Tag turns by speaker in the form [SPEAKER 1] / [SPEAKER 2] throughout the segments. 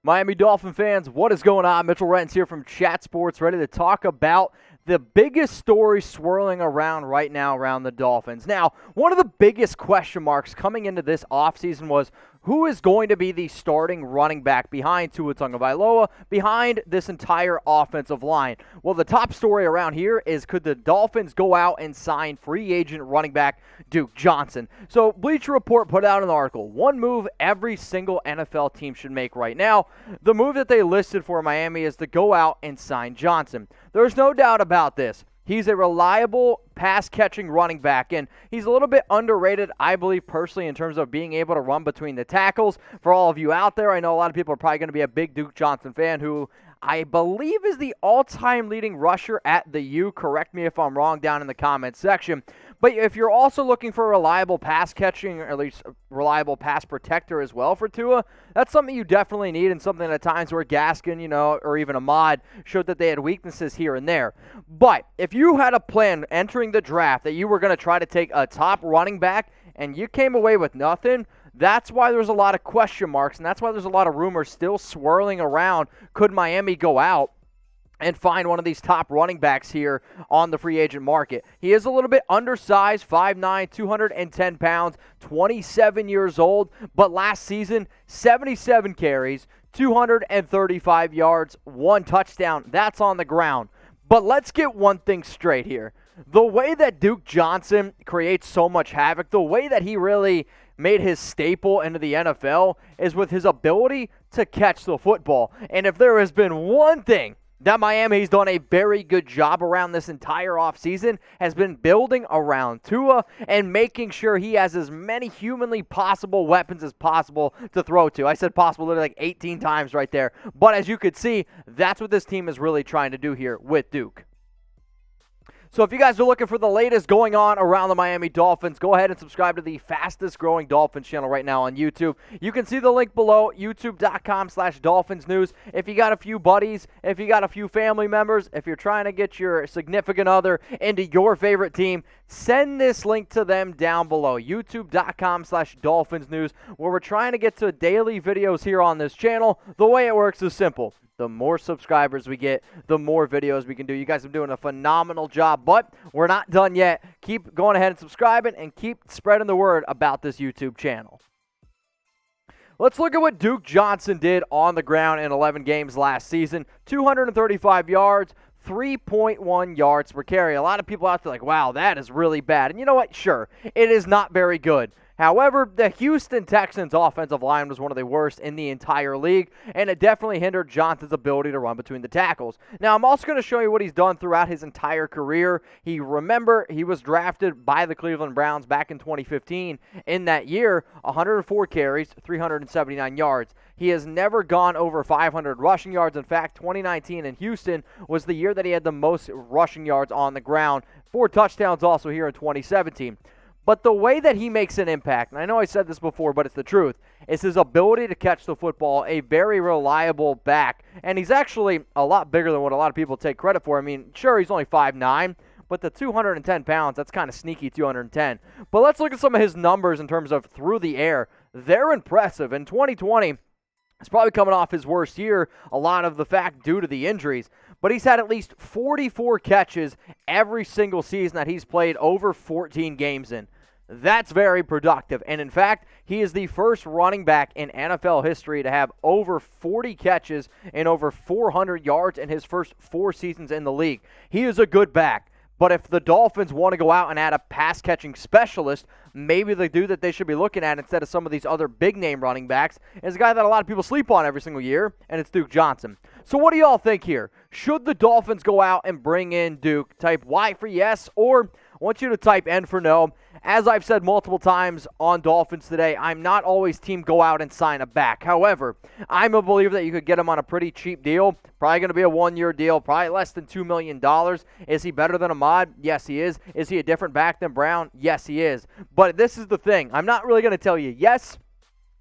[SPEAKER 1] Miami Dolphin fans, what is going on? Mitchell Renx here from Chat Sports, ready to talk about the biggest story swirling around right now around the Dolphins. Now, one of the biggest question marks coming into this offseason was who is going to be the starting running back behind Tua Tagovailoa, behind this entire offensive line. Well, the top story around here is could the Dolphins go out and sign free agent running back Duke Johnson? So Bleacher Report put out an article, one move every single NFL team should make right now. The move that they listed for Miami is to go out and sign Johnson. There's no doubt about this. He's a reliable pass-catching running back, and he's a little bit underrated, I believe, personally, in terms of being able to run between the tackles. For all of you out there, I know a lot of people are probably going to be a big Duke Johnson fan, who I believe is the all-time leading rusher at the U. Correct me if I'm wrong down in the comments section. But if you're also looking for a reliable pass catching, or at least a reliable pass protector as well for Tua, that's something you definitely need, and something at times where Gaskin, or even Ahmad showed that they had weaknesses here and there. But if you had a plan entering the draft that you were going to try to take a top running back and you came away with nothing, that's why there's a lot of question marks, and that's why there's a lot of rumors still swirling around. Could Miami go out and find one of these top running backs here on the free agent market? He is a little bit undersized, 5'9", 210 pounds, 27 years old, but last season, 77 carries, 235 yards, 1 touchdown. That's on the ground. But let's get one thing straight here. The way that Duke Johnson creates so much havoc, the way that he really made his staple into the NFL is with his ability to catch the football. And if there has been one thing that Miami's done a very good job around this entire offseason, has been building around Tua and making sure he has as many humanly possible weapons as possible to throw to. I said possible literally like 18 times right there. But as you could see, that's what this team is really trying to do here with Duke. So if you guys are looking for the latest going on around the Miami Dolphins, go ahead and subscribe to the fastest growing Dolphins channel right now on YouTube. You can see the link below, youtube.com/Dolphins News. If you got a few buddies, if you got a few family members, if you're trying to get your significant other into your favorite team, send this link to them down below, youtube.com/Dolphins News, where we're trying to get to daily videos here on this channel. The way it works is simple. The more subscribers we get, the more videos we can do. You guys are doing a phenomenal job, but we're not done yet. Keep going ahead and subscribing and keep spreading the word about this YouTube channel. Let's look at what Duke Johnson did on the ground in 11 games last season. 235 yards, 3.1 yards per carry. A lot of people out there are like, wow, that is really bad. And you know what? Sure, it is not very good. However, the Houston Texans offensive line was one of the worst in the entire league, and it definitely hindered Johnson's ability to run between the tackles. Now, I'm also going to show you what he's done throughout his entire career. He was drafted by the Cleveland Browns back in 2015. In that year, 104 carries, 379 yards. He has never gone over 500 rushing yards. In fact, 2019 in Houston was the year that he had the most rushing yards on the ground. 4 touchdowns also here in 2017. But the way that he makes an impact, and I know I said this before, but it's the truth, is his ability to catch the football, a very reliable back. And he's actually a lot bigger than what a lot of people take credit for. I mean, sure, he's only 5'9", but the 210 pounds, that's kind of sneaky 210. But let's look at some of his numbers in terms of through the air. They're impressive. In 2020, it's probably coming off his worst year, a lot of the fact due to the injuries. But he's had at least 44 catches every single season that he's played over 14 games in. That's very productive. And in fact, he is the first running back in NFL history to have over 40 catches and over 400 yards in his first 4 seasons in the league. He is a good back. But if the Dolphins want to go out and add a pass-catching specialist, maybe the dude that they should be looking at instead of some of these other big-name running backs is a guy that a lot of people sleep on every single year, and it's Duke Johnson. So what do y'all think here? Should the Dolphins go out and bring in Duke? Type Y for yes, or I want you to type N for no. As I've said multiple times on Dolphins Today, I'm not always team go out and sign a back. However, I'm a believer that you could get him on a pretty cheap deal. Probably going to be a 1-year deal, probably less than $2 million. Is he better than Ahmad? Yes, he is. Is he a different back than Brown? Yes, he is. But this is the thing. I'm not really going to tell you yes.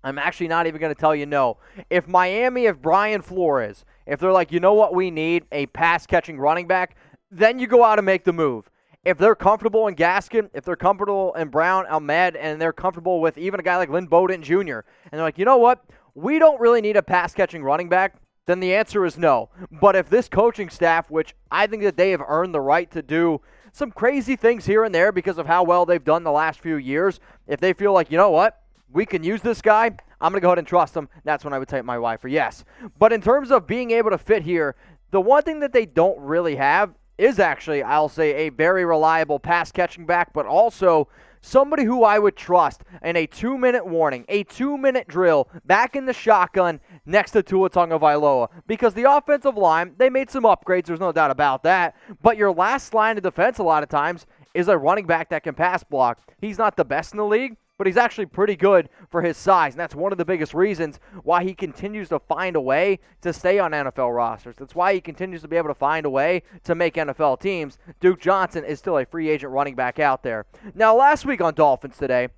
[SPEAKER 1] I'm actually not even going to tell you no. If Brian Flores, if they're like, you know what we need, a pass-catching running back, then you go out and make the move. If they're comfortable in Gaskin, if they're comfortable in Brown, Ahmed, and they're comfortable with even a guy like Lynn Bowden Jr., and they're like, you know what? we don't really need a pass-catching running back, then the answer is no. But if this coaching staff, which I think that they have earned the right to do some crazy things here and there because of how well they've done the last few years, if they feel like, you know what, we can use this guy, I'm going to go ahead and trust him, that's when I would take my wife for yes. But in terms of being able to fit here, the one thing that they don't really have is actually, I'll say, a very reliable pass-catching back, but also somebody who I would trust in a 2-minute warning, a 2-minute drill, back in the shotgun next to Tua Tagovailoa. Because the offensive line, they made some upgrades, there's no doubt about that, but your last line of defense a lot of times is a running back that can pass block. He's not the best in the league, but he's actually pretty good for his size, and that's one of the biggest reasons why he continues to find a way to stay on NFL rosters. That's why he continues to be able to find a way to make NFL teams. Duke Johnson is still a free agent running back out there. Now, last week on Dolphins Today,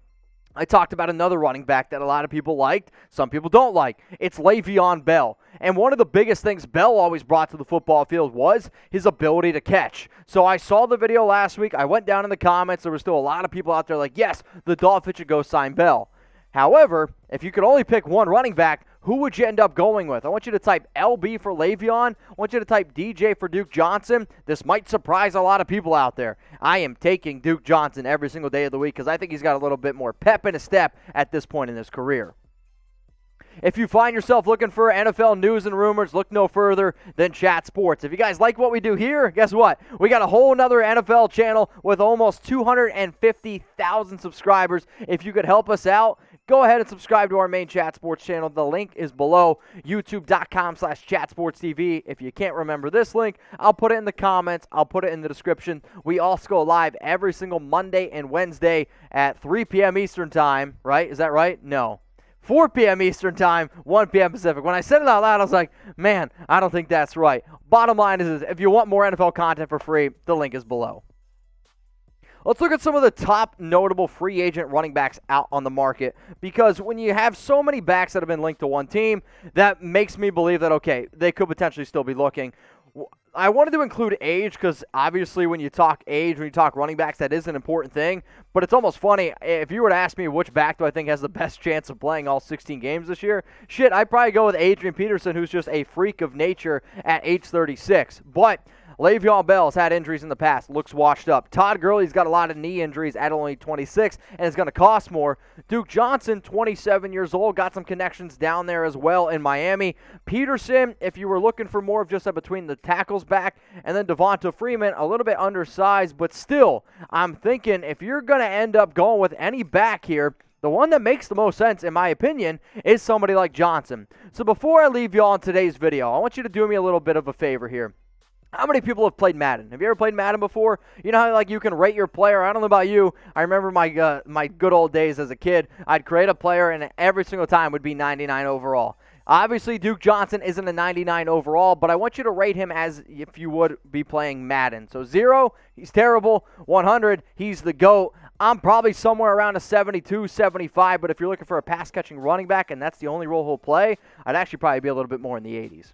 [SPEAKER 1] I talked about another running back that a lot of people liked, some people don't like. It's Le'Veon Bell. And one of the biggest things Bell always brought to the football field was his ability to catch. So I saw the video last week. I went down in the comments. There were still a lot of people out there like, yes, the Dolphins should go sign Bell. However, if you could only pick one running back, who would you end up going with? I want you to type LB for Le'Veon. I want you to type DJ for Duke Johnson. This might surprise a lot of people out there. I am taking Duke Johnson every single day of the week because I think he's got a little bit more pep in his step at this point in his career. If you find yourself looking for NFL news and rumors, look no further than Chat Sports. If you guys like what we do here, guess what? We got a whole nother NFL channel with almost 250,000 subscribers. If you could help us out, go ahead and subscribe to our main Chat Sports channel. The link is below, youtube.com/chatsportstv. If you can't remember this link, I'll put it in the comments. I'll put it in the description. We also go live every single Monday and Wednesday at 3 p.m. Eastern Time, right? Is that right? No. 4 p.m. Eastern Time, 1 p.m. Pacific. When I said it out loud, I was like, man, I don't think that's right. Bottom line is if you want more NFL content for free, the link is below. Let's look at some of the top notable free agent running backs out on the market, because when you have so many backs that have been linked to one team, that makes me believe that, okay, they could potentially still be looking. I wanted to include age because obviously when you talk age, when you talk running backs, that is an important thing. But it's almost funny. If you were to ask me which back do I think has the best chance of playing all 16 games this year, shit, I'd probably go with Adrian Peterson, who's just a freak of nature at age 36. But Le'Veon Bell has had injuries in the past, looks washed up. Todd Gurley's got a lot of knee injuries at only 26, and it's going to cost more. Duke Johnson, 27 years old, got some connections down there as well in Miami. Peterson, if you were looking for more of just a between the tackles back, and then Devonta Freeman, a little bit undersized, but still, I'm thinking if you're going to end up going with any back here, the one that makes the most sense, in my opinion, is somebody like Johnson. So before I leave you all in today's video, I want you to do me a little bit of a favor here. How many people have played Madden? Have you ever played Madden before? You know how like you can rate your player? I don't know about you. I remember my good old days as a kid. I'd create a player and every single time would be 99 overall. Obviously, Duke Johnson isn't a 99 overall, but I want you to rate him as if you would be playing Madden. So 0, he's terrible. 100, he's the GOAT. I'm probably somewhere around a 72, 75, but if you're looking for a pass-catching running back and that's the only role he'll play, I'd actually probably be a little bit more in the 80s.